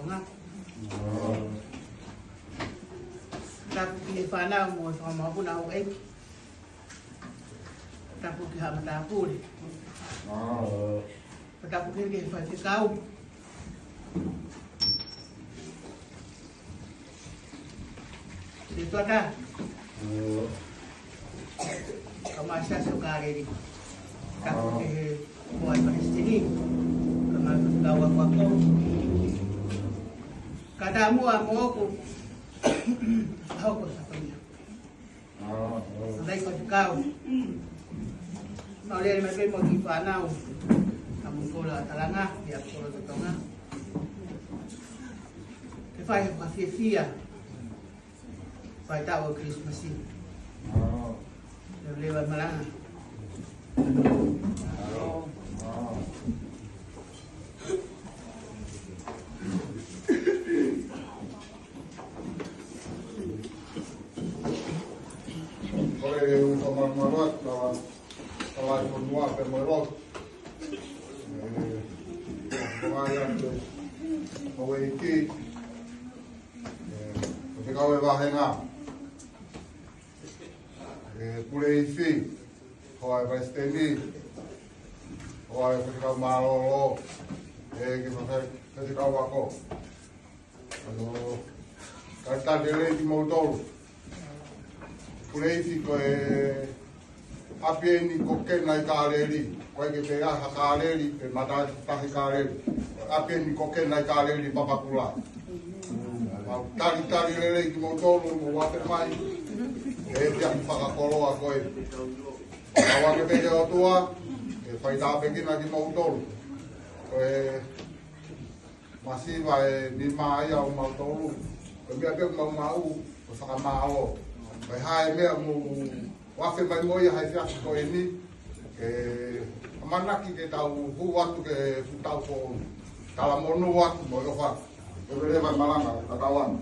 tonga. Tapu ki whanau mo sa mawuna o eki. Tapu ki hama tapuri. Tapu ki ke whatikau. Dito na. Kamasya sa kareri. Tapu ki buhay Palestini. Kamasya ako. Kadamu ako ako. Ako ko sa kanya. Alay ko ikaw. Nauli may kayo mag-ipanaw. Kamong ko lang talanga. Diyak ko lang ito nga. Kaya ko kasi Pai tahu Christmas ini. Lewat Malanga. Oleh utama marat kalau semua pemerok. Pengayan tu, mewiki. Ketika wahena. Pulei isi, Hawaii Palestini, Hawaii ketika Malolo, ketika wako, kata dele di motor, pulei isi ko api ini koken naik kaleri, kau kepera kaleri, mata tahi kaleri, api ini koken naik kaleri papa pula, tali lele di motor, mau apa mai. Dia whakakoloa koe. Awa ke peke o tua, whaitapeki na ki mautolu. Koe masiwa nima ai au mautolu. Koe mea peke mau, o whakamao. Koe hae mea mu wafe mai moia hai fiasi koe ni. Amanaki ke tau hu watu ke futau ko kala monu watu mo yo whak. Koe rewa malanga, kakawan.